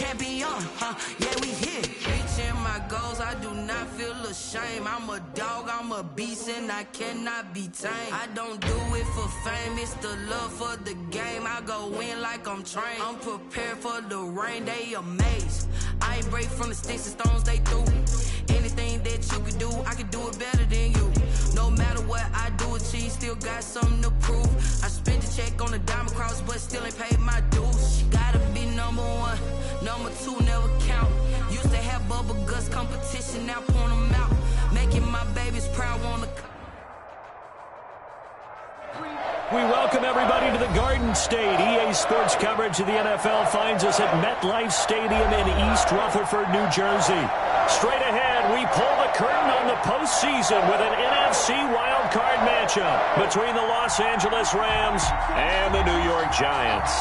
champion, yeah, we here. Reaching my goals, I do not feel ashamed. I'm a dog, I'm a beast, and I cannot be tamed. I don't do it for fame, it's the love for the game. I go in like I'm trained. I'm prepared for the rain, they amazed. I ain't break from the sticks and stones they threw. Anything that you can do, I can do it better than you. No matter what I do, achieve, still got something to prove. I spent the check on the diamond cross, but still ain't paid my dues. Gotta be number one, number two never count. Used to have bubble guts competition, now point them out. Making my babies proud, wanna. We welcome everybody to the Garden State. EA Sports coverage of the NFL finds us at MetLife Stadium in East Rutherford, New Jersey. Straight ahead, we pull the curtain on the postseason with an NFC wildcard matchup between the Los Angeles Rams and the New York Giants.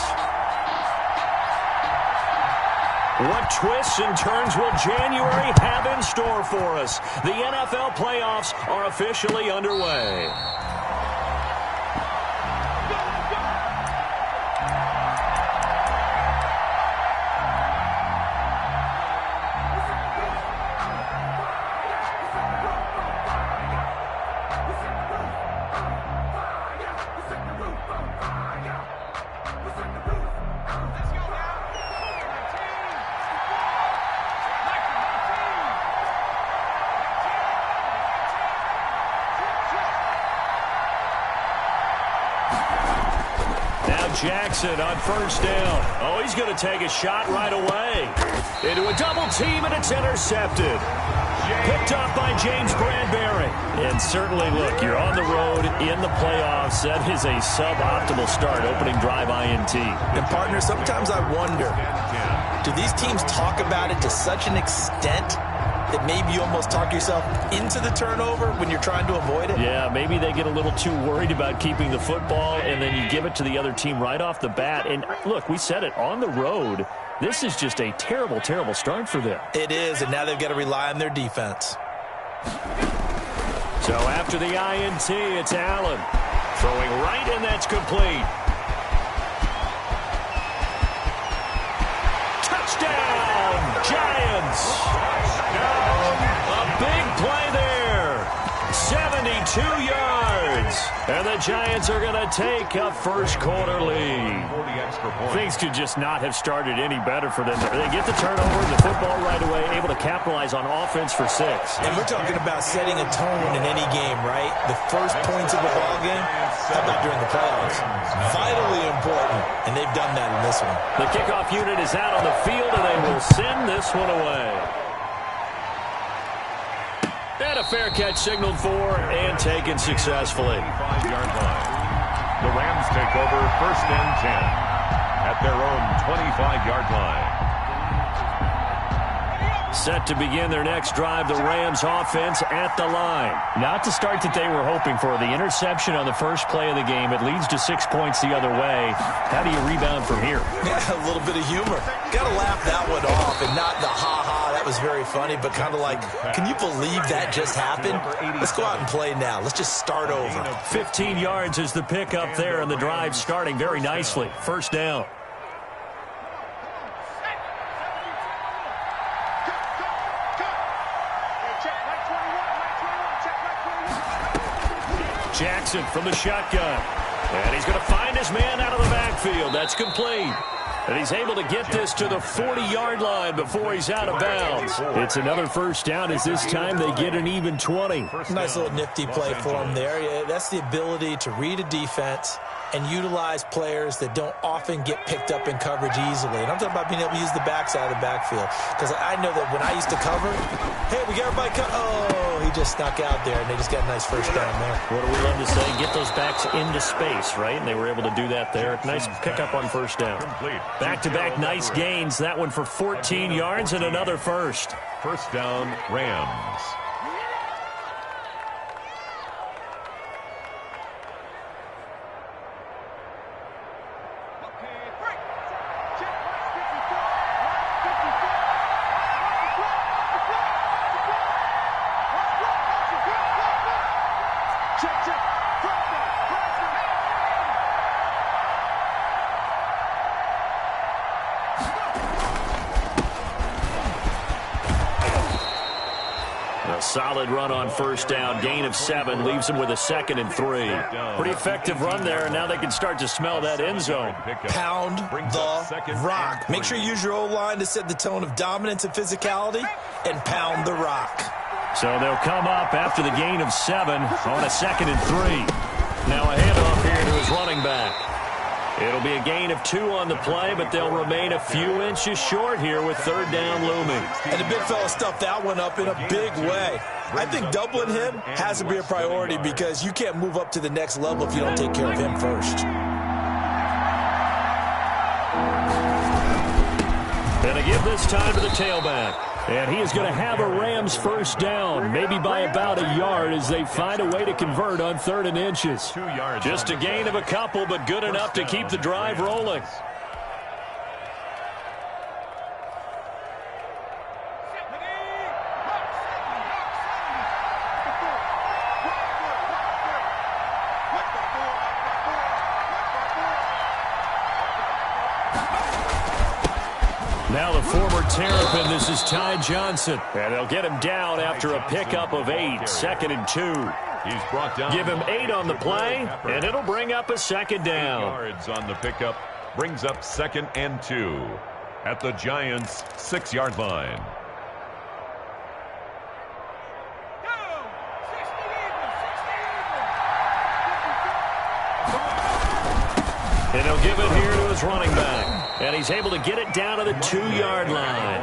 What twists and turns will January have in store for us? The NFL playoffs are officially underway. Jackson on first down. Oh, he's going to take a shot right away. Into a double team, and it's intercepted. Picked off by James Bradbury. And certainly, look, you're on the road in the playoffs. That is a suboptimal start, opening drive INT. And, partner, sometimes I wonder, do these teams talk about it to such an extent that maybe you almost talk yourself into the turnover when you're trying to avoid it? Yeah, maybe they get a little too worried about keeping the football, and then you give it to the other team right off the bat. And, look, we said it, on the road, this is just a terrible, terrible start for them. It is, and now they've got to rely on their defense. So after the INT, it's Allen. Throwing right, and that's complete. Touchdown, Giants! A big play there. 72 yards. And the Giants are going to take a first quarter lead. Things could just not have started any better for them. They get the turnover, the football right away, able to capitalize on offense for 6. And we're talking about setting a tone in any game, right? The first points of the ball game, how about during the playoffs? Vitally important, and they've done that in this one. The kickoff unit is out on the field, and they will send this one away. And a fair catch signaled for and taken successfully. 5-yard line. The Rams take over 1st and 10 at their own 25-yard line. Set to begin their next drive, the Rams offense at the line. Not the start that they were hoping for. The interception on the first play of the game. It leads to 6 points the other way. How do you rebound from here? Yeah, a little bit of humor. Got to laugh that one off and not the ha-ha. That was very funny, but kind of like, can you believe that just happened? Let's go out and play now. Let's just start over. 15 yards is the pickup there, and the drive starting very nicely. First down. Jackson from the shotgun. And he's going to find his man out of the backfield. That's complete. And he's able to get this to the 40-yard line before he's out of bounds. It's another first down as this time they get an even 20. Nice little nifty play for him there. Yeah, that's the ability to read a defense and utilize players that don't often get picked up in coverage easily. And I'm talking about being able to use the backside of the backfield. Because I know that when I used to cover, hey, we got everybody oh, he just snuck out there, and they just got a nice first down there. What do we love to say? Get those backs into space, right? And they were able to do that there. Nice pickup on first down. Back-to-back nice gains. That one for 14 yards and another first. First down, Rams. A solid run on first down. Gain of 7 leaves them with a 2nd and 3. Pretty effective run there, and now they can start to smell that end zone. Pound the rock. Make sure you use your O-line to set the tone of dominance and physicality, and pound the rock. So they'll come up after the gain of 7 on a 2nd and 3. Now a handoff here to his running back. It'll be a gain of 2 on the play, but they'll remain a few inches short here with 3rd down looming. And the big fella stuffed that one up in a big way. I think doubling him has to be a priority because you can't move up to the next level if you don't take care of him first. And they give this time to the tailback. And he is going to have a Rams first down, maybe by about a yard as they find a way to convert on 3rd and inches. Just a gain of a couple, but good enough to keep the drive rolling. Now the former Terrapin, this is Ty Johnson. And they'll get him down after a pickup of 8, 2nd and 2. He's brought down. Give him 8 on the play, and it'll bring up a 2nd down. 8 yards on the pickup brings up 2nd and 2 at the Giants' 6-yard line. And he'll give it here to his running back. And he's able to get it down to the 2-yard line.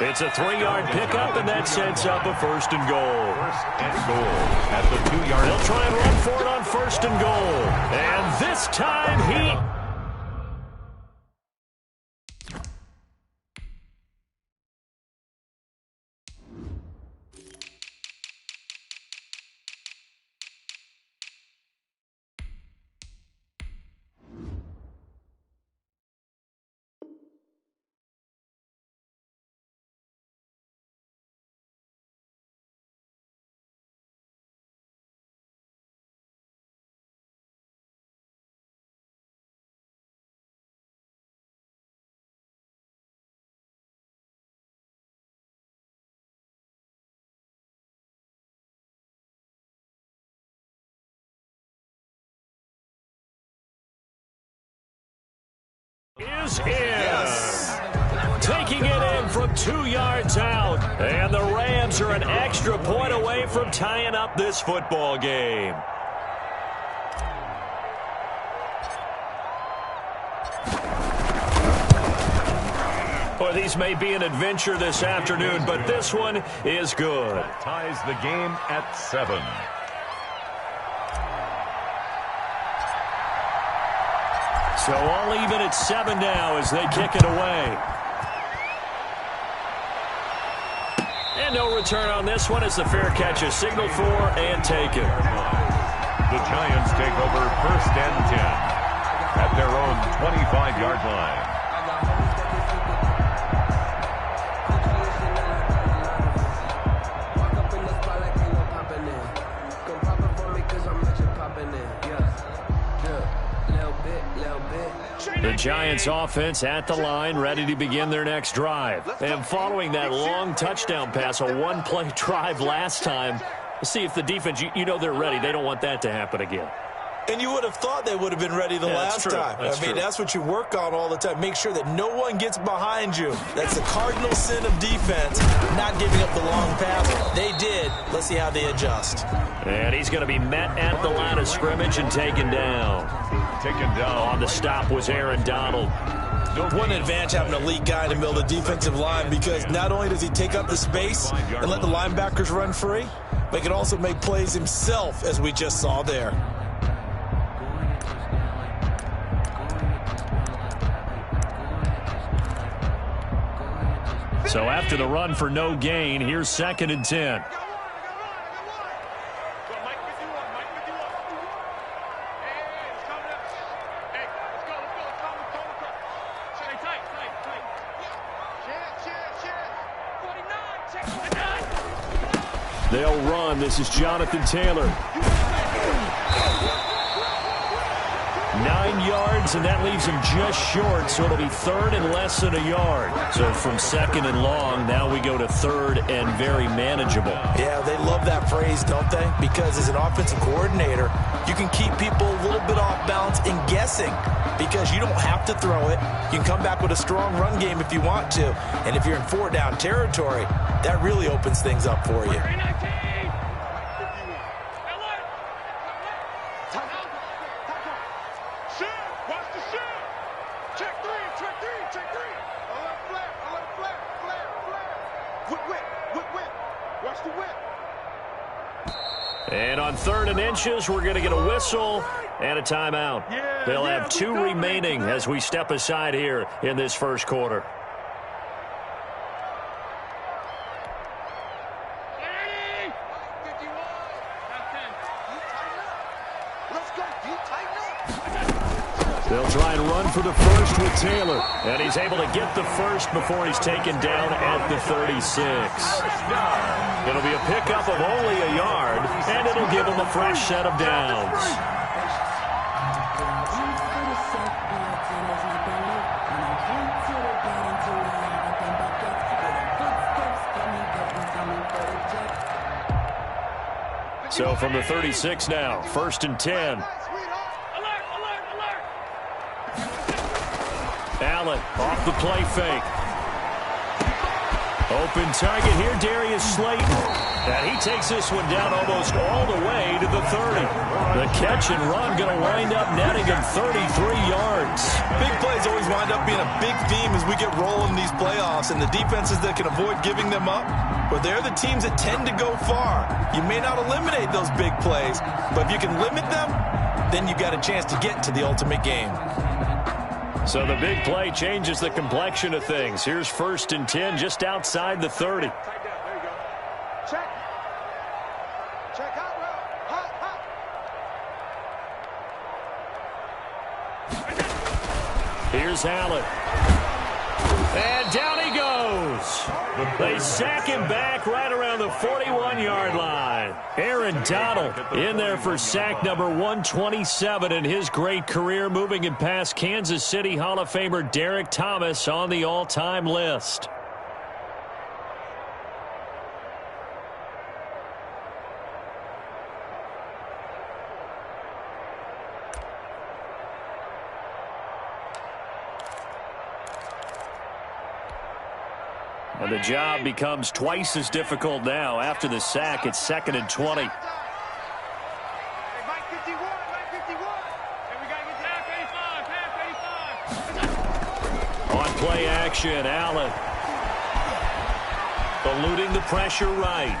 It's a 3-yard pickup, and that sets up a 1st and goal. 1st and goal at the 2-yard line. They'll try and run for it on 1st and goal. And this time he... is in. Yes. Taking it in from 2 yards out. And the Rams are an extra point away from tying up this football game. Boy, these may be an adventure this afternoon, but this one is good. That ties the game at 7. So all even at 7 now as they kick it away. And no return on this one as the fair catch is signaled for and taken. The Giants take over 1st and 10 at their own 25-yard line. The Giants offense at the line, ready to begin their next drive. And following that long touchdown pass, a one-play drive last time, see if the defense, you know they're ready. They don't want that to happen again. And you would have thought they would have been ready the last time. I mean, that's what you work on all the time. Make sure that no one gets behind you. That's the cardinal sin of defense, not giving up the long pass. They did. Let's see how they adjust. And he's going to be met at the line of scrimmage and taken down. On the stop was Aaron Donald. One advantage having an elite guy in the middle of the defensive line, because not only does he take up the space and let the linebackers run free, but he can also make plays himself, as we just saw there. So after the run for no gain, here's 2nd and 10. They'll run. This is Jonathan Taylor. 9 yards, and that leaves him just short, so it'll be third and less than a yard. So from second and long, now we go to third and very manageable. Yeah, they love that phrase, don't they? Because as an offensive coordinator, you can keep people a little bit off balance and guessing because you don't have to throw it. You can come back with a strong run game if you want to. And if you're in 4-down territory, that really opens things up for you. And on 3rd and inches, we're going to get a whistle and a timeout. They'll have 2 remaining as we step aside here in this first quarter. They'll try and run for the first with Taylor. And he's able to get the first before he's taken down at the 36. It'll be a pickup of only a yard, and it'll give him a fresh set of downs. So from the 36 now, 1st and 10. Allen off the play fake. Open target here, Darius Slayton. And he takes this one down almost all the way to the 30. The catch and run going to wind up netting him 33 yards. Big plays always wind up being a big theme as we get rolling in these playoffs, and the defenses that can avoid giving them up, but they're the teams that tend to go far. You may not eliminate those big plays, but if you can limit them, then you've got a chance to get to the ultimate game. So the big play changes the complexion of things. Here's 1st and 10 just outside the 30. Here's Allen. And down he goes. They sack him back right around the 41-yard line. Aaron Donald in there for sack number 127 in his great career, moving him past Kansas City Hall of Famer Derek Thomas on the all-time list. And the job becomes twice as difficult now. After the sack, it's 2nd and 20. On play action, Allen. Eluding the pressure right.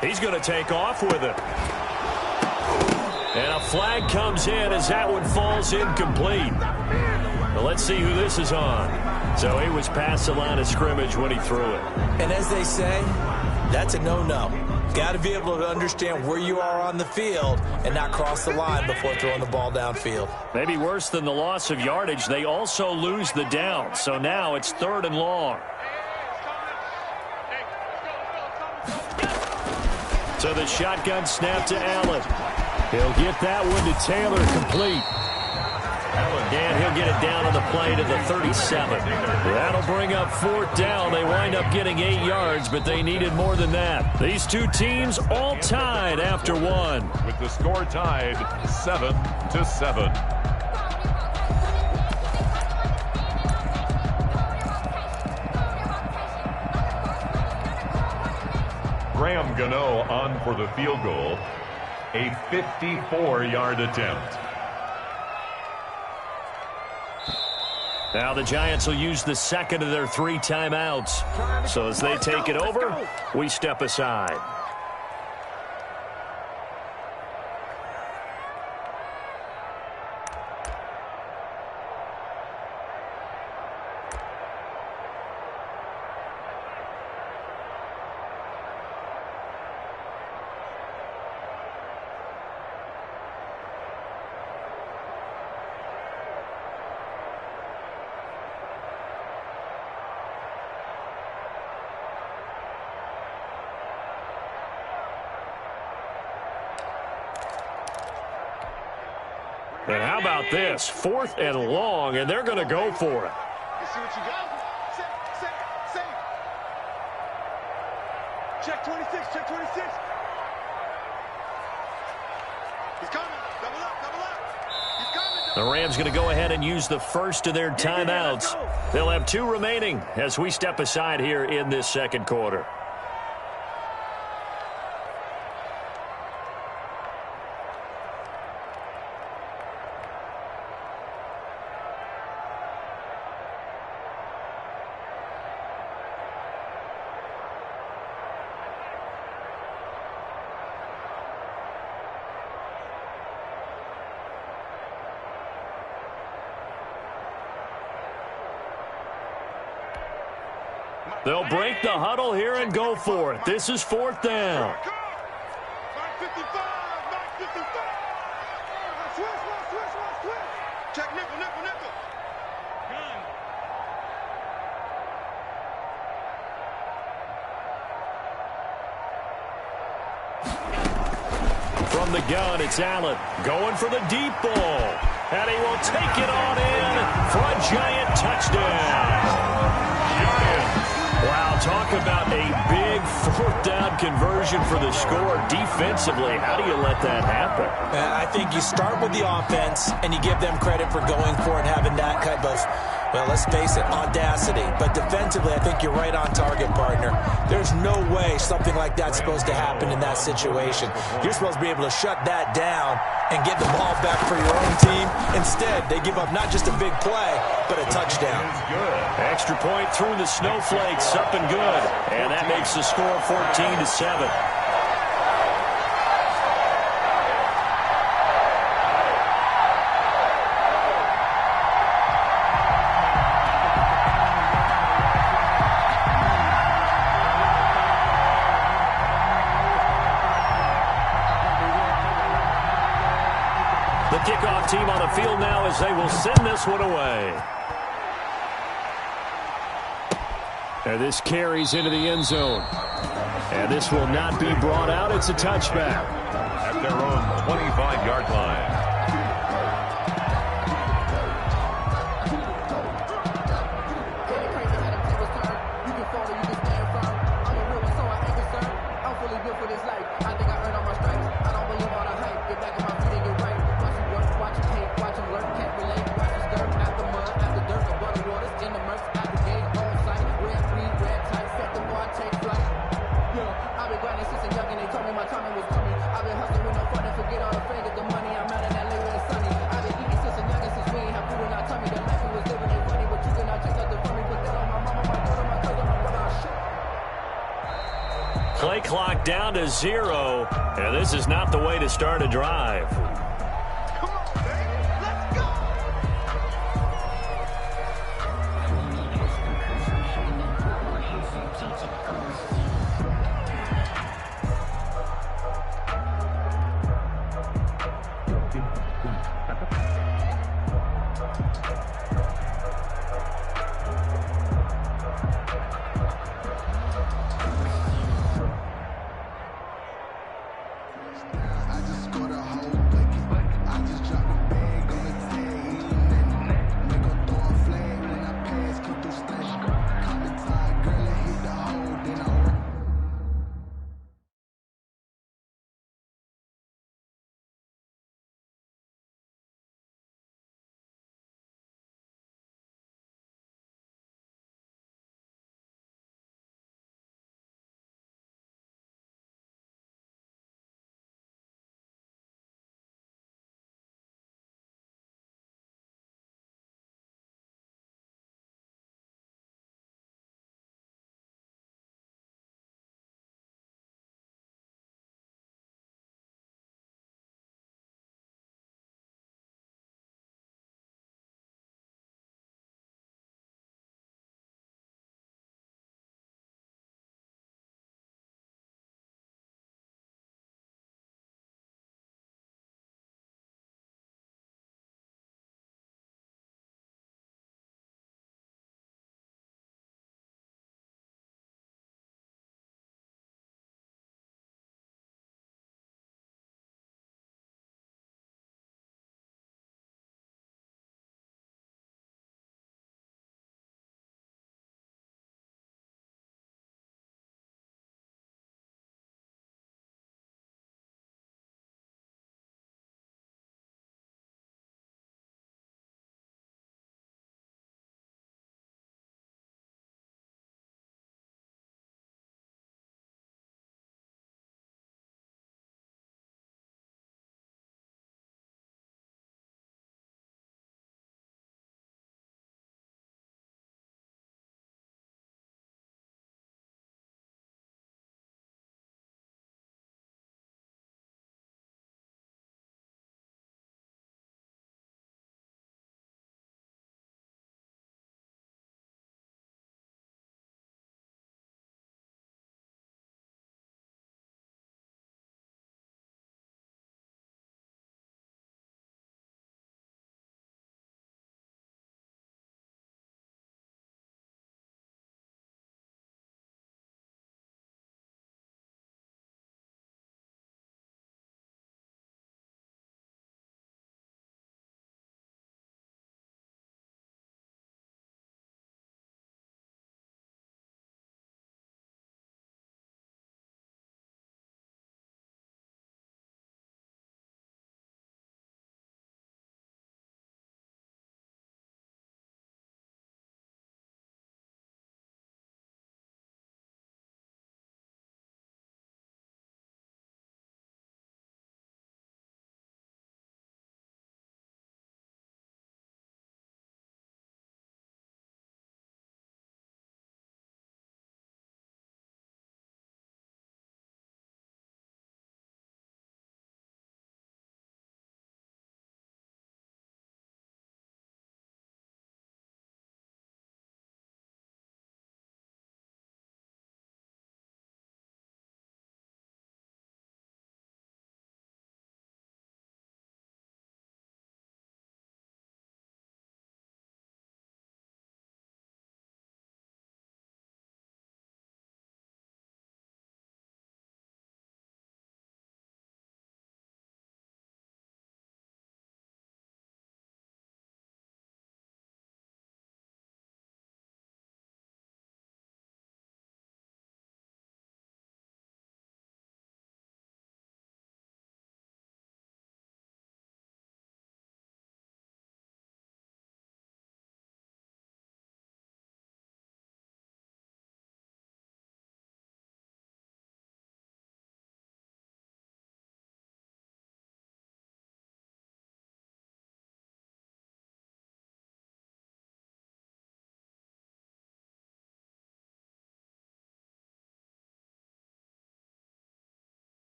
He's going to take off with it. And a flag comes in as that one falls incomplete. Well, let's see who this is on. So he was past the line of scrimmage when he threw it. And as they say, that's a no-no. Got to be able to understand where you are on the field and not cross the line before throwing the ball downfield. Maybe worse than the loss of yardage, they also lose the down. So now it's 3rd and long. So the shotgun snap to Allen. He'll get that one to Taylor complete. And he'll get it down on the play to the 37. That'll bring up 4th down. They wind up getting 8 yards, but they needed more than that. These two teams all tied after one. With the score tied 7-7. Graham Gano on for the field goal. A 54-yard attempt. Now the Giants will use the second of their 3 timeouts. So as they take it over, we step aside. And how about this? 4th and long, and they're going to go for it. Let's see what you got. Safe. Check 26, check 26. He's coming. Double up. He's coming. The Rams going to go ahead and use the first of their timeouts. They'll have 2 remaining as we step aside here in this second quarter. They'll break the huddle here and go for it. This is 4th down. Mark 55. Switch. Check nickel. From the gun, it's Allen going for the deep ball. And he will take it on in for a Giant touchdown. Wow, talk about a big 4th down conversion for the score. Defensively, how do you let that happen? I think you start with the offense, and you give them credit for going for it, having that type of, well, let's face it, audacity. But defensively, I think you're right on target, partner. There's no way something like that's supposed to happen in that situation. You're supposed to be able to shut that down and get the ball back for your own team. Instead, they give up not just a big play, but a touchdown. Extra point through the snowflakes, up and good. And that makes the score 14-7. The kickoff team on the field now as they will send this one away. And this carries into the end zone. And this will not be brought out. It's a touchback. At their own 25-yard line. Play clock down to 0, and this is not the way to start a drive. Come on, baby. Let's go. I just scored a whole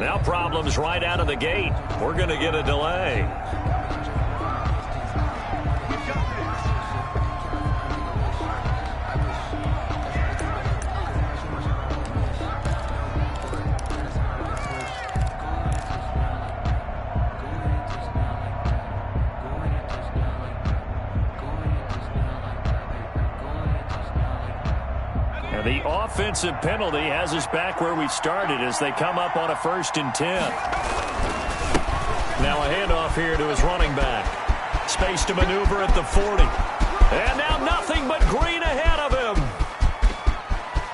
Now problems right out of the gate. We're going to get a delay. The offensive penalty has us back where we started as they come up on a 1st and 10. Now a handoff here to his running back. Space to maneuver at the 40. And now nothing but green ahead of him.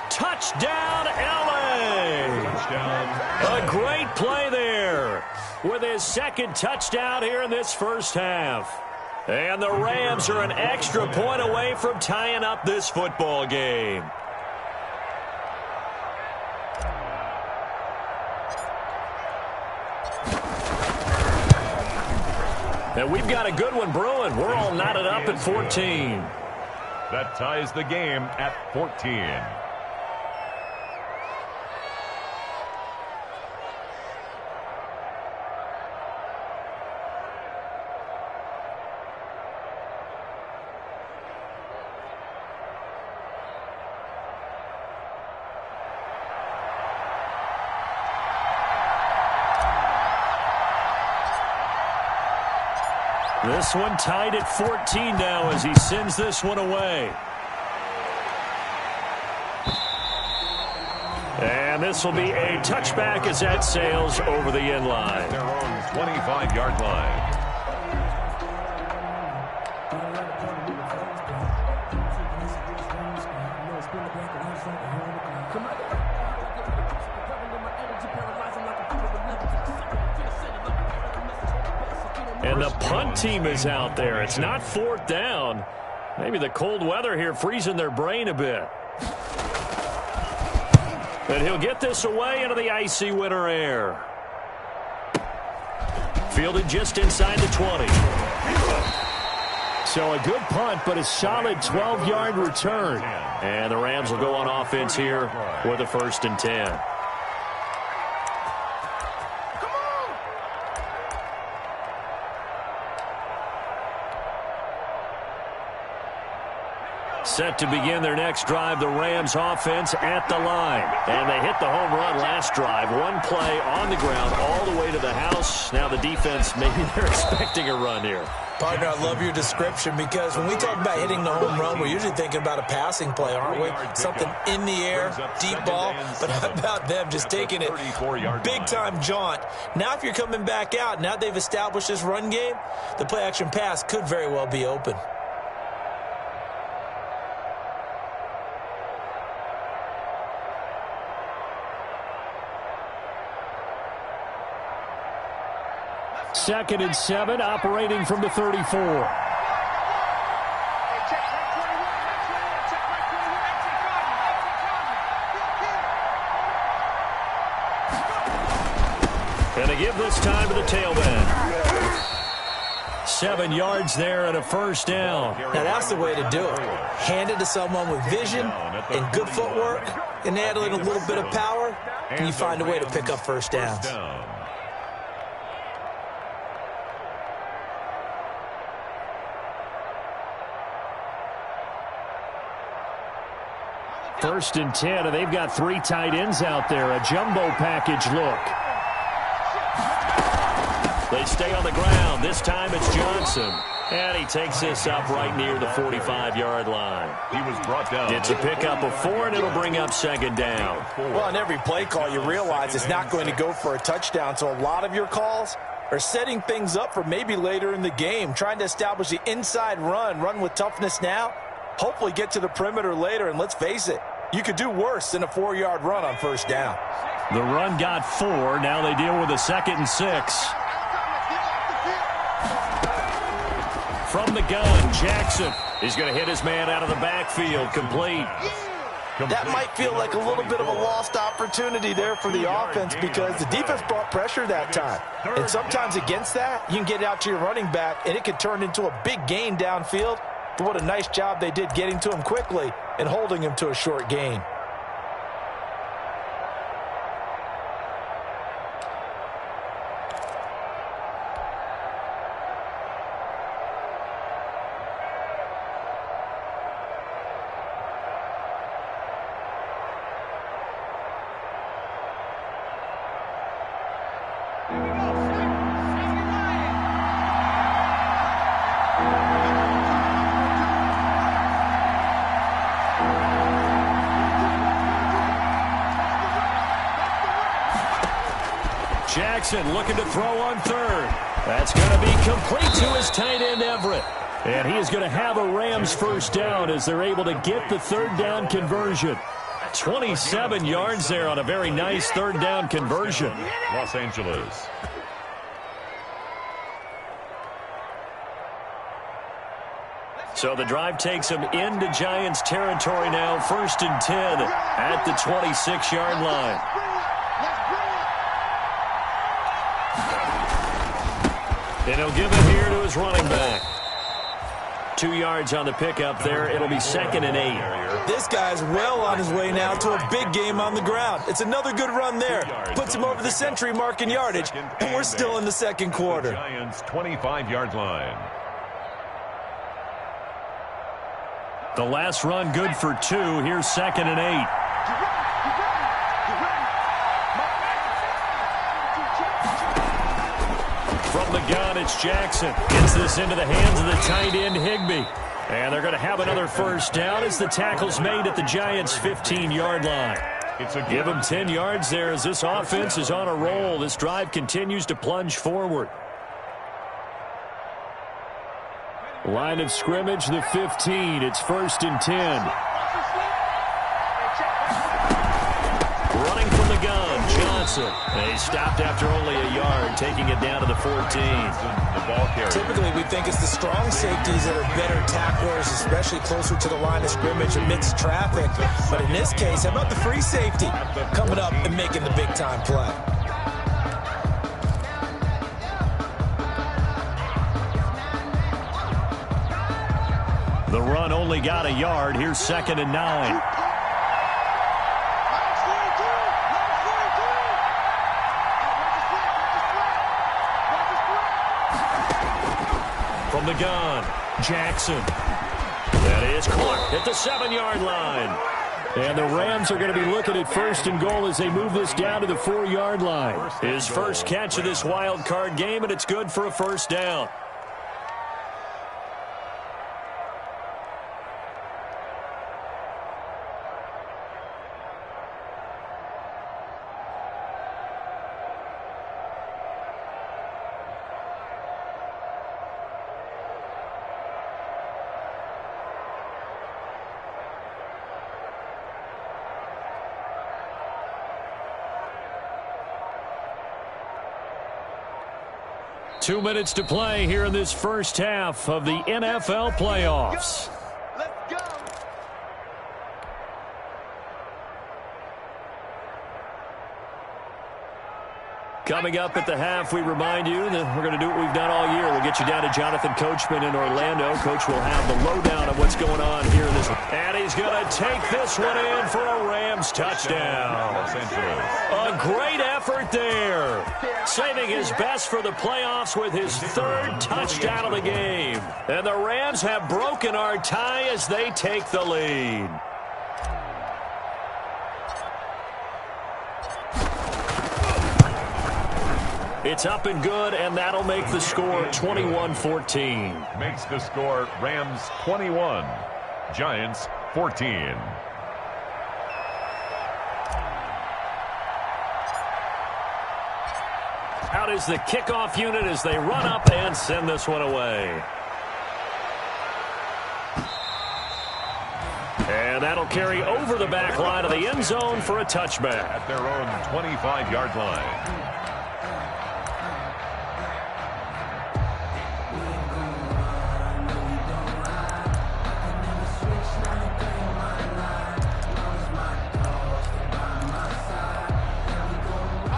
Touchdown, LA! A great play there with his 2nd touchdown here in this first half. And the Rams are an extra point away from tying up this football game. And we've got a good one brewing. We're all knotted up at 14. That ties the game at 14. This one tied at 14 now as he sends this one away. And this will be a touchback as that sails over the end line. Their own 25-yard line. And the punt team is out there. It's not 4th down. Maybe the cold weather here freezing their brain a bit. And he'll get this away into the icy winter air. Fielded just inside the 20. So a good punt, but a solid 12-yard return. And the Rams will go on offense here with a 1st and 10. Set to begin their next drive, the Rams offense at the line. And they hit the home run last drive. One play on the ground all the way to the house. Now the defense, maybe they're expecting a run here. Partner, I love your description because when we talk about hitting the home run, we're usually thinking about a passing play, aren't we? Something in the air, deep ball. But how about them just taking it big-time jaunt? Now if you're coming back out, now they've established this run game, the play-action pass could very well be open. Second and 7, operating from the 34. And they give this time to the tailback. 7 yards there and a 1st down. Now that's the way to do it. Hand it to someone with vision and good footwork, and add in a little bit of power, and you find a way to pick up 1st downs. First and 10, and they've got 3 tight ends out there. A jumbo package look. They stay on the ground. This time it's Johnson. And he takes this up right near the 45-yard line. He was brought down. It's a pickup of 4, and it'll bring up 2nd down. Well, on every play call, you realize it's not going to go for a touchdown. So a lot of your calls are setting things up for maybe later in the game, trying to establish the inside run with toughness now, hopefully get to the perimeter later. And let's face it, you could do worse than a 4-yard run on 1st down. The run got 4. Now they deal with a 2nd and 6. From the gun, Jackson is going to hit his man out of the backfield. Complete. That might feel like a little bit of a lost opportunity there for the offense because the defense brought pressure that time. And sometimes against that, you can get out to your running back, and it could turn into a big gain downfield. But what a nice job they did getting to him quickly and holding him to a short gain. Jackson looking to throw on third. That's going to be complete to his tight end, Everett. And he is going to have a Rams first down as they're able to get the third down conversion. 27 yards there on a very nice third down conversion. Los Angeles. So the drive takes him into Giants territory now, 1st and 10 at the 26-yard line. And he'll give it here to his running back. 2 yards on the pickup there. It'll be 2nd and 8. This guy's well on his way now to a big game on the ground. It's another good run there. Puts him over the century mark in yardage, and we're still in the second quarter. Giants 25-yard line. The last run good for 2. Here's 2nd and 8. From the gun, it's Jackson. Gets this into the hands of the tight end, Higbee. And they're going to have another first down as the tackle's made at the Giants' 15-yard line. Give them 10 yards there as this offense is on a roll. This drive continues to plunge forward. Line of scrimmage, the 15. It's 1st and 10. Running from the gun, Johnson. They stopped after only a yard, taking it down to the 14. Typically, we think it's the strong safeties that are better tacklers, especially closer to the line of scrimmage amidst traffic. But in this case, how about the free safety coming up and making the big-time play? The run only got a yard. Here's 2nd and 9. From the gun, Jackson. That is Clark at the 7-yard line. And the Rams are going to be looking at 1st and goal as they move this down to the 4-yard line. His first catch of this wild card game, and it's good for a first down. Two minutes to play here in this first half of the NFL playoffs. Let's go. Coming up at the half, we remind you that we're going to do what we've done all year. We'll get you down to Jonathan Coachman in Orlando. Coach will have the lowdown of what's going on here in this one. And he's going to take this one in for a Rams touchdown. A great effort there. Saving his best for the playoffs with his 3rd touchdown of the game. And the Rams have broken our tie as they take the lead. It's up and good, and that'll make the score 21-14. Makes the score Rams 21, Giants 14. Out is the kickoff unit as they run up and send this one away. And that'll carry over the back line of the end zone for a touchback. At their own 25-yard line.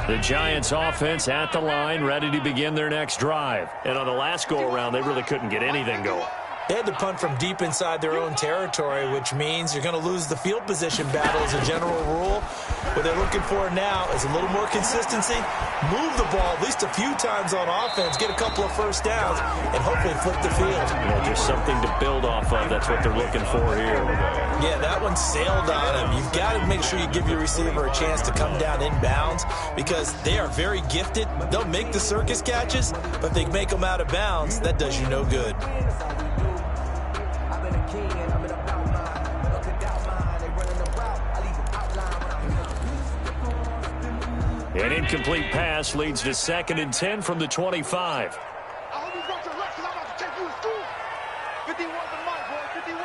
The Giants offense at the line, ready to begin their next drive. And on the last go-around, they really couldn't get anything going. They had to punt from deep inside their own territory, which means you're going to lose the field position battle as a general rule. What they're looking for now is a little more consistency, move the ball at least a few times on offense, get a couple of first downs, and hopefully flip the field. Yeah, just something to build off of. That's what they're looking for here. Yeah, that one sailed on him. You've got to make sure you give your receiver a chance to come down inbounds because they are very gifted. They'll make the circus catches, but if they make them out of bounds, that does you no good. And in incomplete pass leads to 2nd and 10 from the 25. I hope you got your left, 'cause I'm about to take you to school. 51 for Mike, boy, 51.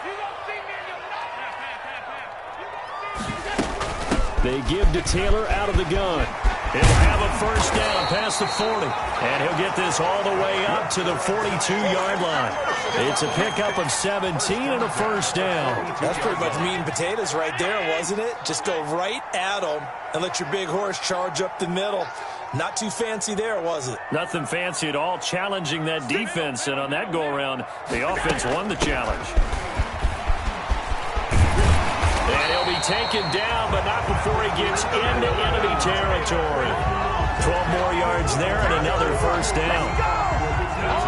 You don't see me in your life. They give to Taylor out of the gun. He'll have a first down past the 40. And he'll get this all the way up to the 42-yard line. It's a pickup of 17 and a first down. That's pretty much meat and potatoes right there, wasn't it? Just go right at them and let your big horse charge up the middle. Not too fancy there, was it? Nothing fancy at all, challenging that defense. And on that go-around, the offense won the challenge. And he'll be taken down, but not before he gets into enemy territory. 12 more yards there and another first down.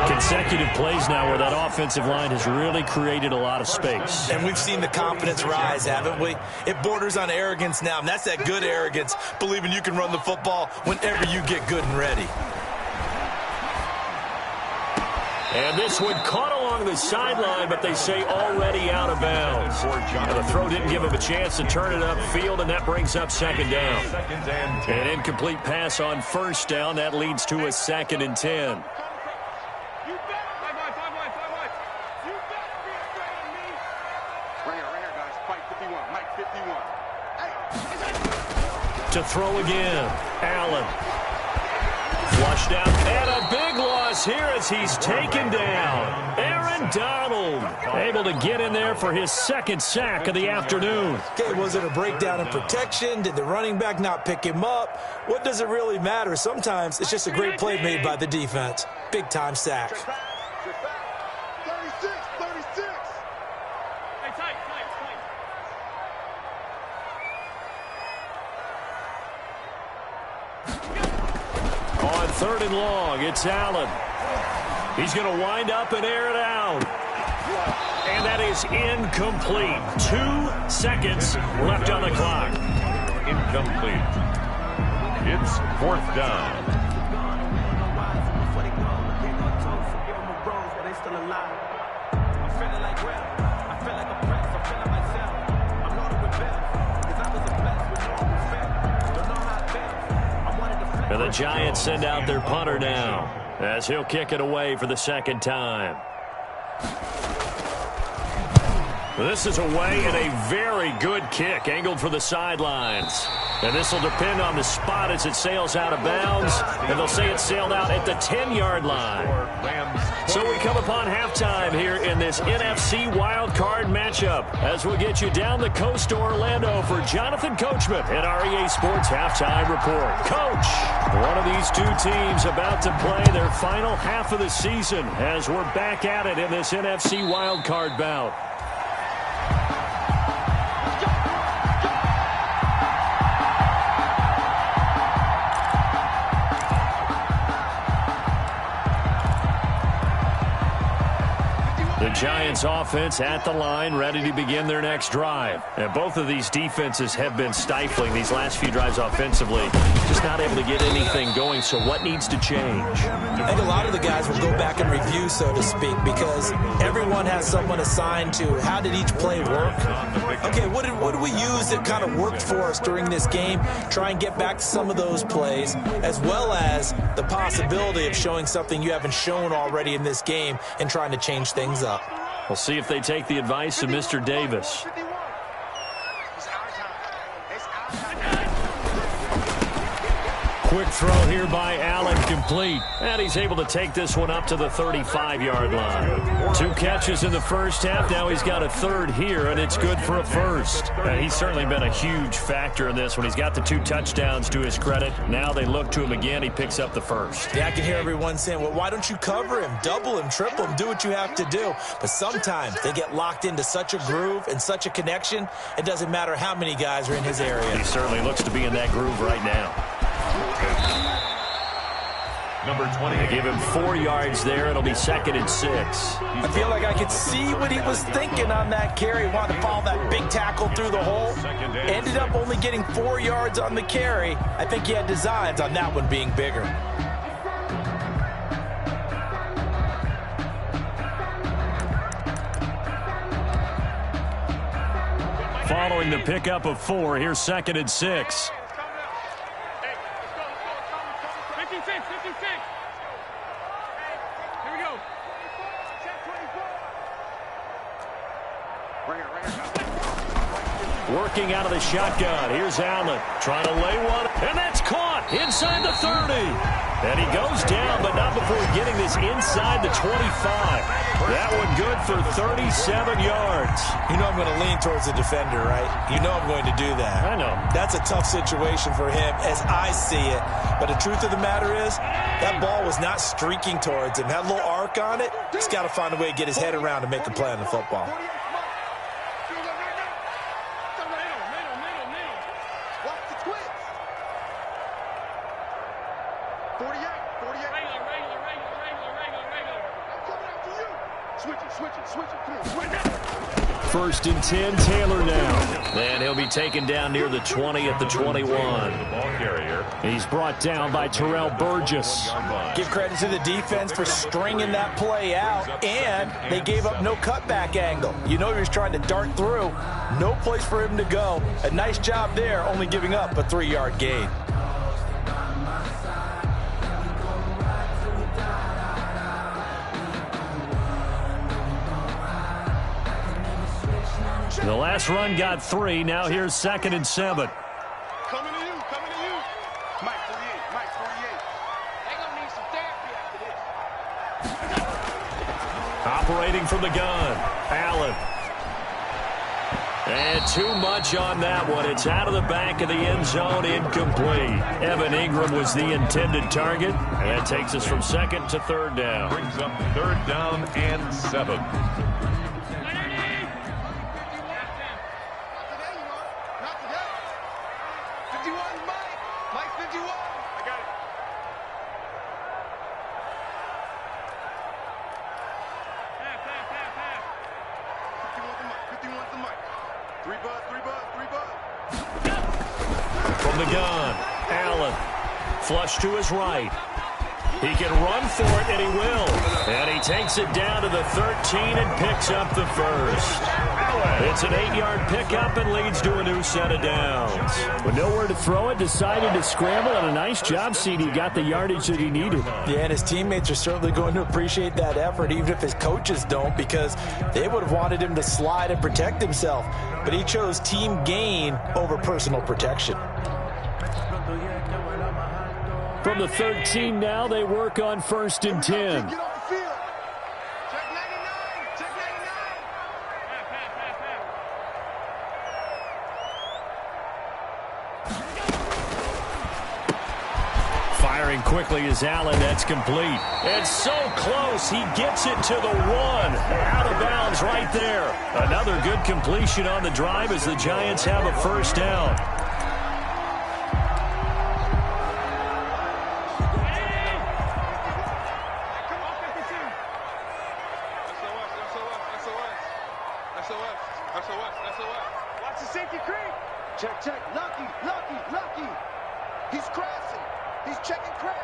Consecutive plays now where that offensive line has really created a lot of space. And we've seen the confidence rise, haven't we? It borders on arrogance now, and that's that good arrogance, believing you can run the football whenever you get good and ready. And this one caught along the sideline, but they say already out of bounds. And the throw didn't give him a chance to turn it upfield, and that brings up 2nd down. An incomplete pass on first down. That leads to a 2nd and 10. To throw again, Allen. Flushed out, and a big loss here as he's taken down. Aaron Donald able to get in there for his 2nd sack of the afternoon. Okay, was it a breakdown in protection? Did the running back not pick him up? What does it really matter? Sometimes it's just a great play made by the defense. Big-time sack. 36. Hey, tight. On 3rd and long, it's Allen. He's going to wind up and air it out. And that is incomplete. 2 seconds left on the clock. Incomplete. It's 4th down. And the Giants send out their punter now as he'll kick it away for the 2nd time. This is away and a very good kick angled for the sidelines. And this will depend on the spot as it sails out of bounds. And they'll say it sailed out at the 10-yard line. So we come upon halftime here in this NFC wildcard matchup as we get you down the coast to Orlando for Jonathan Coachman at REA Sports Halftime Report. Coach, one of these two teams about to play their final half of the season as we're back at it in this NFC wildcard bout. The Giants offense at the line, ready to begin their next drive. And both of these defenses have been stifling these last few drives offensively. Just not able to get anything going, so what needs to change? I think a lot of the guys will go back and review, so to speak, because everyone has someone assigned to how did each play work. Okay, what did we use that kind of worked for us during this game? Try and get back to some of those plays, as well as the possibility of showing something you haven't shown already in this game and trying to change things up. We'll see if they take the advice of Mr. Davis. Quick throw here by Allen, complete. And he's able to take this one up to the 35-yard line. 2 catches in the first half. Now he's got a 3rd here, and it's good for a 1st. And he's certainly been a huge factor in this one. He's got the 2 touchdowns to his credit. Now they look to him again. He picks up the 1st. Yeah, I can hear everyone saying, well, why don't you cover him, double him, triple him, do what you have to do. But sometimes they get locked into such a groove and such a connection, it doesn't matter how many guys are in his area. He certainly looks to be in that groove right now. Number 20. They give him 4 yards there. It'll be 2nd and 6. I feel like I could see what he was thinking on that carry. He wanted to follow that big tackle through the hole. Ended up only getting 4 yards on the carry. I think he had designs on that one being bigger. Following the pickup of 4, here's 2nd and 6. Working out of the shotgun. Here's Allen trying to lay one, and that's caught inside the 30. And he goes down, but not before getting this inside the 25. That one good for 37 yards. You know I'm going to lean towards the defender, right? You know I'm going to do that. I know. That's a tough situation for him as I see it. But the truth of the matter is, that ball was not streaking towards him. Had a little arc on it. He's got to find a way to get his head around to make a play on the football. First and 10, Taylor now. And he'll be taken down near the 20 at the 21. He's brought down by Terrell Burgess. Give credit to the defense for stringing that play out, and they gave up no cutback angle. You know he was trying to dart through. No place for him to go. A nice job there, only giving up a 3-yard gain. The last run got 3. Now here's 2nd and 7. Coming to you. Mike 48. They're going to need some therapy after this. Operating from the gun, Allen. And too much on that one. It's out of the back of the end zone, incomplete. Evan Ingram was the intended target, and that takes us from 2nd to 3rd down. Brings up 3rd down and 7. From the gun, Allen. Flush to his right. He can run for it, and he will. And he takes it down to the 13 and picks up the first. It's an 8-yard pickup and leads to a new set of downs. With nowhere to throw it, decided to scramble, and a nice job, CD. Got the yardage that he needed. Yeah, and his teammates are certainly going to appreciate that effort, even if his coaches don't, because they would have wanted him to slide and protect himself. But he chose team gain over personal protection. From the 13 now, they work on 1st and 10. Get off the field. Check 99. Check 99. Firing quickly is Allen. That's complete. It's so close. He gets it to the 1. Out of bounds right there. Another good completion on the drive as the Giants have a 1st down. Watch the safety creep. Check. Lucky. He's crashing. He's checking crap.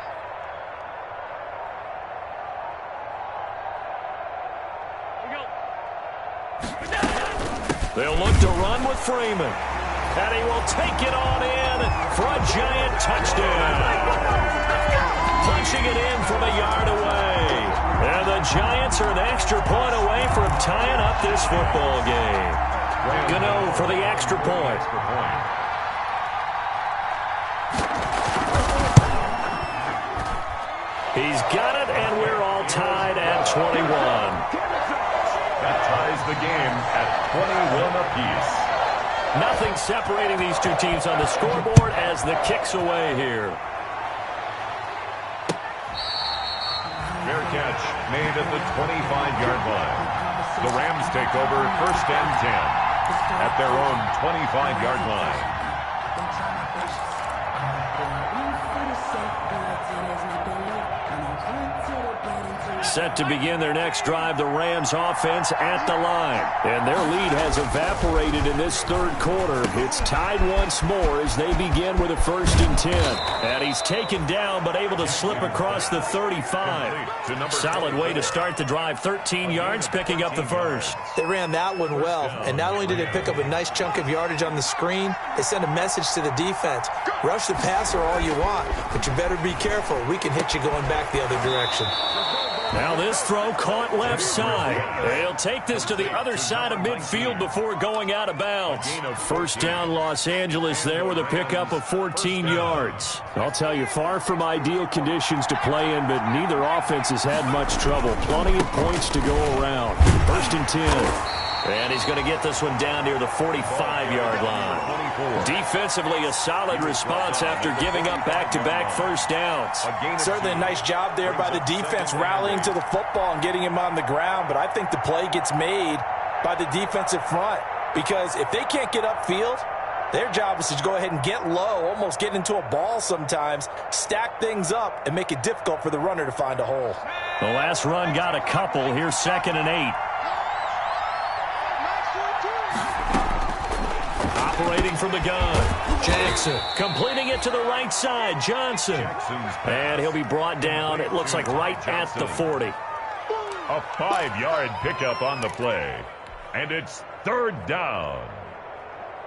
They'll look to run with Freeman. And he will take it on in for a Giant touchdown. Punching it in from a yard away. And the Giants are an extra point away from tying up this football game. Gano for the extra point. He's got it, and we're all tied at 21. That ties the game at 21 apiece. Nothing separating these two teams on the scoreboard as the kick's away here. Fair catch made at the 25-yard line. The Rams take over 1st and 10 at their own 25-yard line. Set to begin their next drive, the Rams offense at the line. And their lead has evaporated in this 3rd quarter. It's tied once more as they begin with a 1st and 10. And he's taken down but able to slip across the 35. Solid way to start the drive. 13 yards, picking up the first. They ran that one well, and not only did they pick up a nice chunk of yardage on the screen, they sent a message to the defense. Rush the passer all you want, but you better be careful. We can hit you going back the other direction. Now this throw caught left side. They'll take this to the other side of midfield before going out of bounds. First down, Los Angeles there with a pickup of 14 yards. I'll tell you, far from ideal conditions to play in, but neither offense has had much trouble. Plenty of points to go around. First and 10. And he's going to get this one down near the 45-yard line. Defensively, a solid response after giving up back-to-back first downs. Certainly a nice job there by the defense rallying to the football and getting him on the ground, but I think the play gets made by the defensive front because if they can't get upfield, their job is to go ahead and get low, almost get into a ball sometimes, stack things up, and make it difficult for the runner to find a hole. The last run got a couple. Here's 2nd and 8. Operating from the gun. Jackson completing it to the right side. Johnson. And he'll be brought down, it looks like right at the 40. A 5-yard pickup on the play. And it's 3rd down.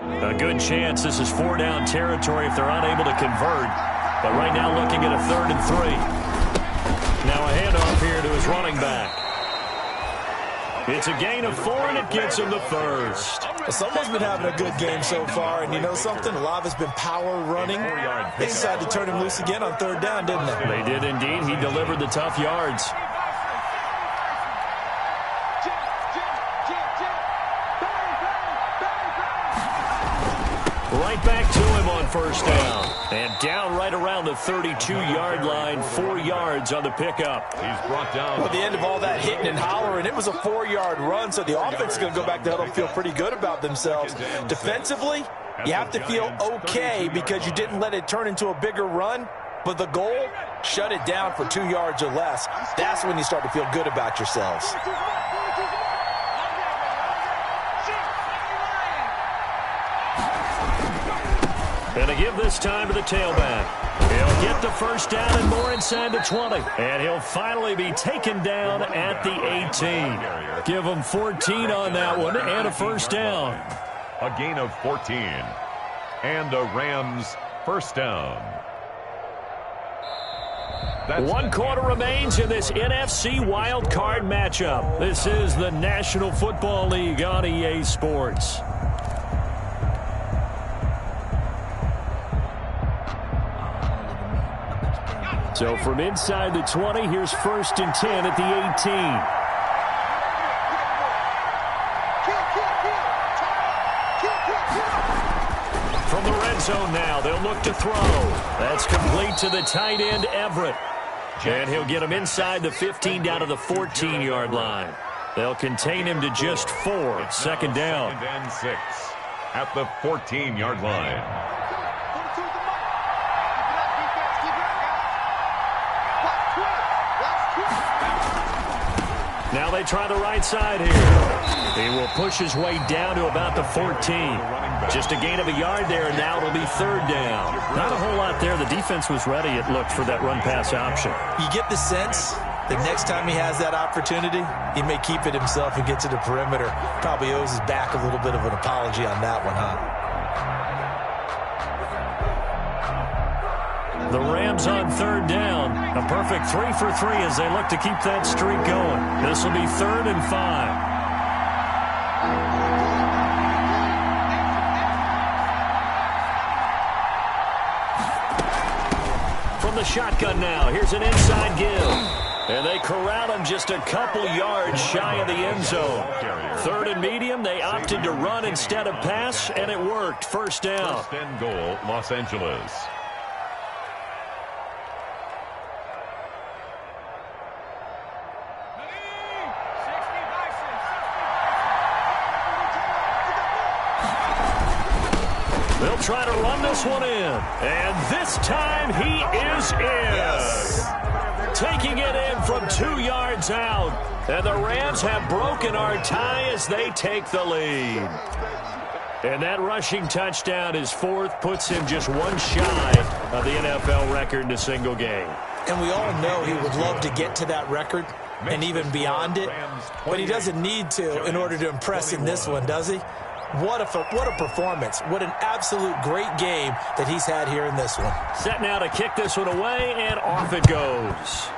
A good chance this is 4-down territory if they're unable to convert. But right now looking at a 3rd and 3. Now a handoff here to his running back. It's a gain of 4, and it gets him the first. Well, someone's been having a good game so far, and you know something? A lot of it's been power running. They decided to turn him loose again on 3rd down, didn't they? They did indeed. He delivered the tough yards. Right back to him on 1st down. And down right around the 32-yard line, 4 yards on the pickup. He's brought down. Well, at the end of all that hitting and hollering, it was a 4-yard run, so the offense is going to go back to huddle and feel pretty good about themselves. Defensively, you have to feel okay because you didn't let it turn into a bigger run, but the goal, shut it down for 2 yards or less. That's when you start to feel good about yourselves. And to give this time to the tailback. He'll get the first down and more inside the 20. And he'll finally be taken down at the 18. Give him 14 on that one and a first down. A gain of 14. And a Rams first down. One quarter remains in this NFC wild card matchup. This is the National Football League on EA Sports. So from inside the 20, here's 1st and 10 at the 18. From the red zone now, they'll look to throw. That's complete to the tight end, Everett. And he'll get him inside the 15 down to the 14-yard line. They'll contain him to just 4. 2nd down. 2nd and 6 at the 14-yard line. Now they try the right side here. He will push his way down to about the 14. Just a gain of a yard there, and now it'll be 3rd down. Not a whole lot there. The defense was ready, it looked, for that run-pass option. You get the sense that next time he has that opportunity, he may keep it himself and get to the perimeter. Probably owes his back a little bit of an apology on that one, huh? The Rams on 3rd down. A perfect 3 for 3 as they look to keep that streak going. This will be 3rd and 5. From the shotgun now, here's an inside give. And they corral him just a couple yards shy of the end zone. 3rd and medium, they opted to run instead of pass, and it worked. First down. 1st and goal, Los Angeles. They'll try to run this one in. And this time he is in. Yes. Taking it in from 2 yards out. And the Rams have broken our tie as they take the lead. And that rushing touchdown, his 4th, puts him just 1 shy of the NFL record in a single game. And we all know he would love to get to that record and even beyond it. But he doesn't need to in order to impress in this one, does he? What a performance. What an absolute great game that he's had here in this one. Set now to kick this one away, and off it goes.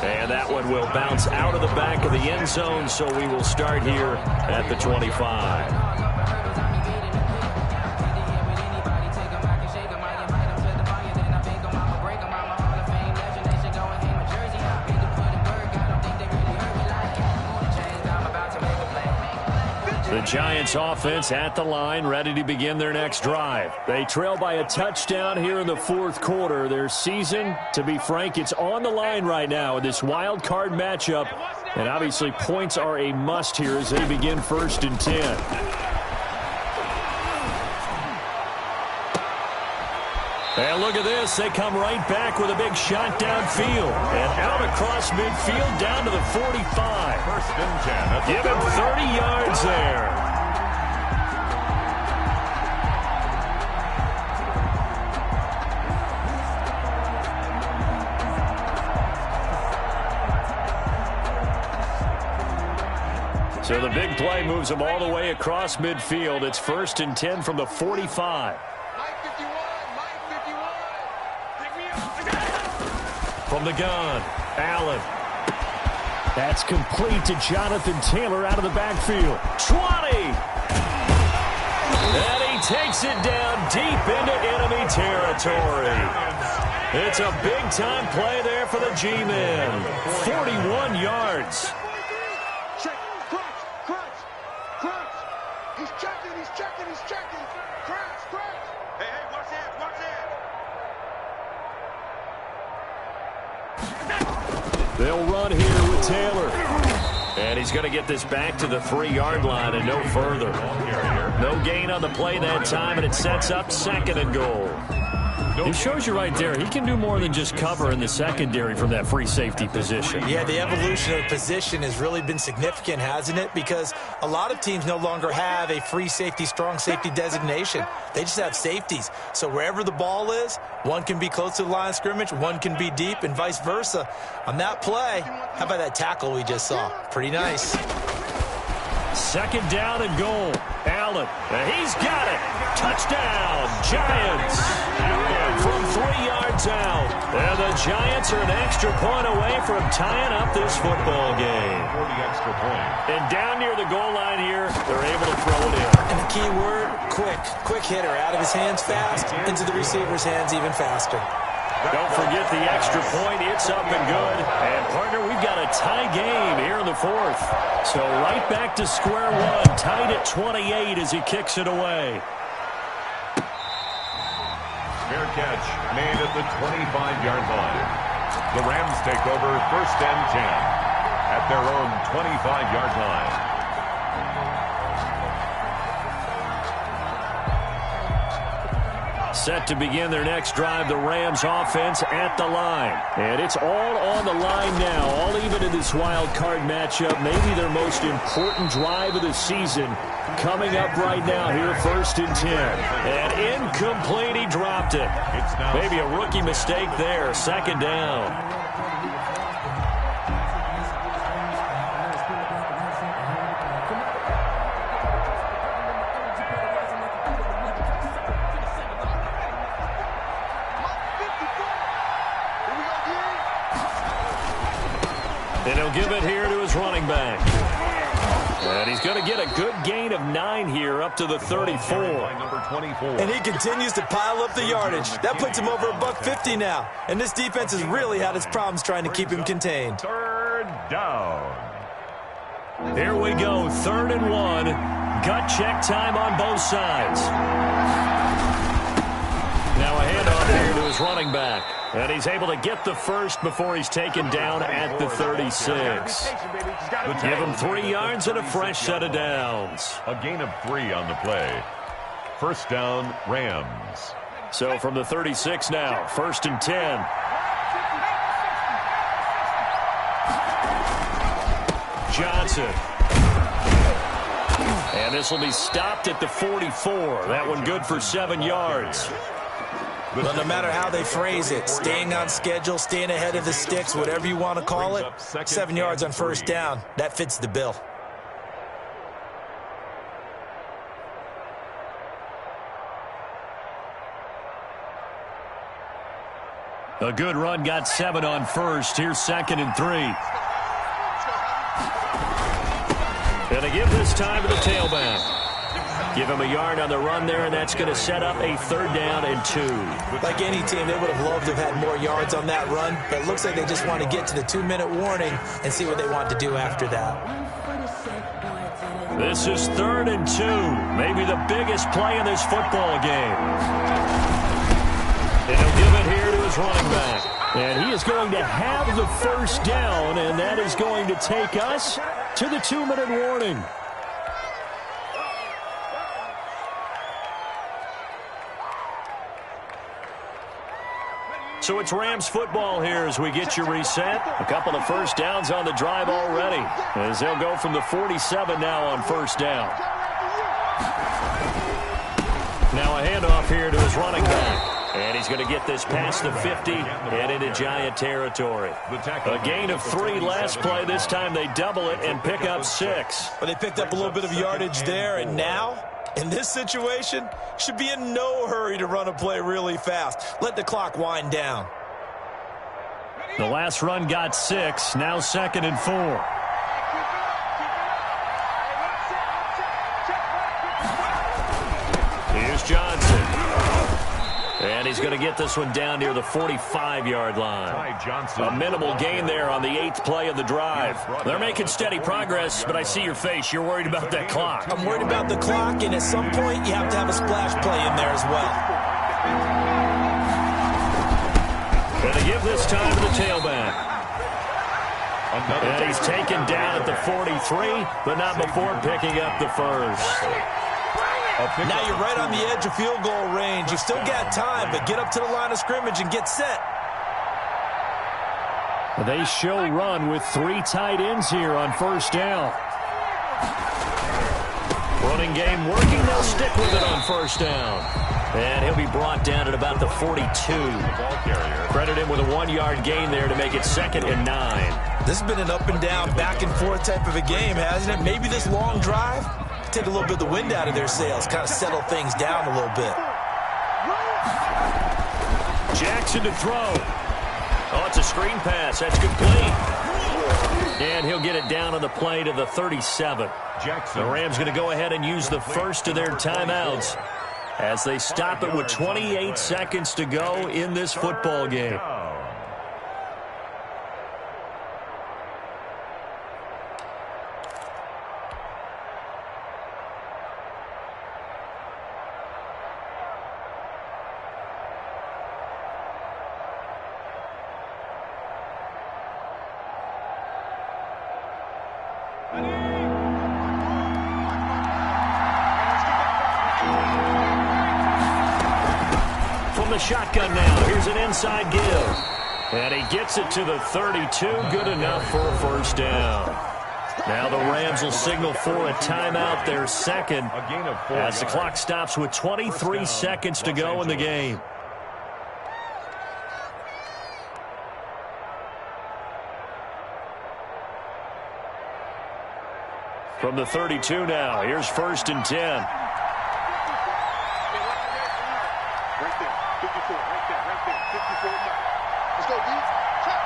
And that one will bounce out of the back of the end zone, so we will start here at the 25. The Giants offense at the line, ready to begin their next drive. They trail by a touchdown here in the fourth quarter. Their season, to be frank, it's on the line right now in this wild card matchup. And obviously points are a must here as they begin 1st and 10. And look at this. They come right back with a big shot downfield. And out across midfield down to the 45. 1st and 10. Give him 30 yards there. So the big play moves them all the way across midfield. It's 1st and 10 from the 45. From the gun, Allen. That's complete to Jonathan Taylor out of the backfield. 20! And he takes it down deep into enemy territory. It's a big-time play there for the G-men. 41 yards. He's checking. Crunch. Hey, watch that. They'll run here with Taylor. And he's going to get this back to the 3-yard line and no further. No gain on the play that time, and it sets up 2nd and goal. It shows you right there, he can do more than just cover in the secondary from that free safety position. Yeah, the evolution of position has really been significant, hasn't it? Because a lot of teams no longer have a free safety, strong safety designation. They just have safeties. So wherever the ball is, one can be close to the line of scrimmage, one can be deep, and vice versa. On that play, how about that tackle we just saw? Pretty nice. 2nd down and goal. Allen, he's got it. Touchdown, Giants. From 3 yards out. And the Giants are an extra point away from tying up this football game. 40 extra point. And down near the goal line here, they're able to throw it in. And the key word, quick. Quick hitter. Out of his hands fast, into the receiver's hands even faster. Don't forget the extra point. It's up and good. And, partner, we've got a tie game here in the 4th. So right back to square one. Tied at 28 as he kicks it away. Fair catch made at the 25-yard line. The Rams take over 1st and 10 at their own 25-yard line. Set to begin their next drive, the Rams offense at the line. And it's all on the line now, all even in this wild card matchup. Maybe their most important drive of the season coming up right now here, 1st and 10. And incomplete, he dropped it. Maybe a rookie mistake there, 2nd down. And he'll give it here to his running back. And he's going to get a good gain of 9 here up to the 34. And he continues to pile up the yardage. That puts him over $150 now. And this defense has really had its problems trying to keep him contained. 3rd down. Here we go, 3rd and 1. Gut check time on both sides. Now a handoff here to his running back. And he's able to get the first before he's taken down at the 36. Give him 3 yards and a fresh set of downs. A gain of 3 on the play. 1st down, Rams. So from the 36 now, 1st and 10. Johnson. And this will be stopped at the 44. That one good for 7 yards. Well, no matter how they phrase it, staying on schedule, staying ahead of the sticks, whatever you want to call it, 7 yards on 1st down, that fits the bill. A good run got 7 on first. Here's 2nd and 3. And they give this time to the tailback. Give him a yard on the run there, and that's going to set up a 3rd down and 2. Like any team, they would have loved to have had more yards on that run, but it looks like they just want to get to the 2-minute warning and see what they want to do after that. This is 3rd and 2, maybe the biggest play in this football game. And he'll give it here to his running back. And he is going to have the 1st down, and that is going to take us to the 2-minute warning. So it's Rams football here as we get you reset. A couple of 1st downs on the drive already, as they'll go from the 47 now on 1st down. Now a handoff here to his running back. And he's going to get this past the 50 and into Giant territory. A gain of 3 last play. This time they double it and pick up 6. But they picked up a little bit of yardage there, and now, in this situation, should be in no hurry to run a play really fast. Let the clock wind down. The last run got 6. Now 2nd and 4. Here's Johnson. And he's going to get this one down near the 45-yard line. A minimal gain there on the 8th play of the drive. They're making steady progress, but I see your face. You're worried about that clock. I'm worried about the clock, and at some point, you have to have a splash play in there as well. Going to give this time to the tailback. And he's taken down at the 43, but not before picking up the 1st. Now you're right on the edge of field goal range. You've still got time, but get up to the line of scrimmage and get set. They show run with 3 tight ends here on 1st down. Running game working. They'll stick with it on 1st down. And he'll be brought down at about the 42. Credit him with a 1-yard gain there to make it 2nd and 9. This has been an up and down, back and forth type of a game, hasn't it? Maybe this long drive take a little bit of the wind out of their sails, kind of settle things down a little bit. Jackson to throw. Oh, it's a screen pass. That's complete. And he'll get it down on the play to the 37. The Rams going to go ahead and use the first of their timeouts as they stop it with 28 seconds to go in this football game. Shotgun now. Here's an inside give. And he gets it to the 32. Good enough for a 1st down. Now the Rams will signal for a timeout, their 2nd, as the clock stops with 23 seconds to go in the game. From the 32 now, here's 1st and 10. Let's go, D. Top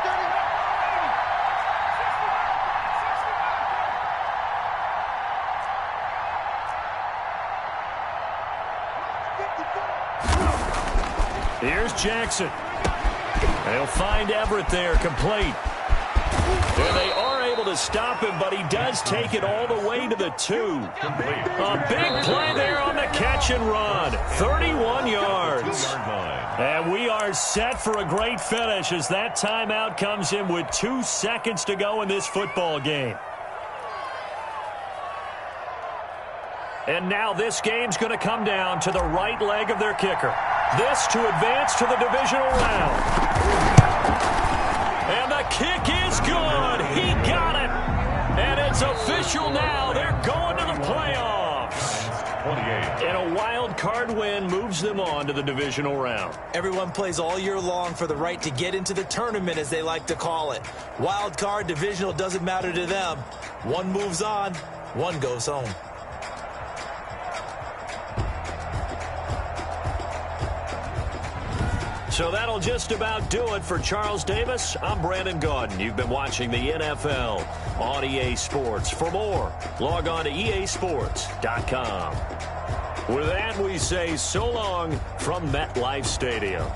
30. Here's Jackson. They'll find Everett there, complete. And they are able to stop him, but he does take it all the way to the 2. A big play there on the catch and run. 31 yards. And we are set for a great finish as that timeout comes in with 2 seconds to go in this football game. And now this game's going to come down to the right leg of their kicker. This to advance to the divisional round. And the kick is good. He got it. And it's official now. They're going to the playoffs. And a wild card win moves them on to the divisional round. Everyone plays all year long for the right to get into the tournament, as they like to call it. Wild card, divisional, doesn't matter to them. One moves on, one goes home. So that'll just about do it for Charles Davis. I'm Brandon Gaudin. You've been watching the NFL on EA Sports. For more, log on to easports.com. With that, we say so long from MetLife Stadium.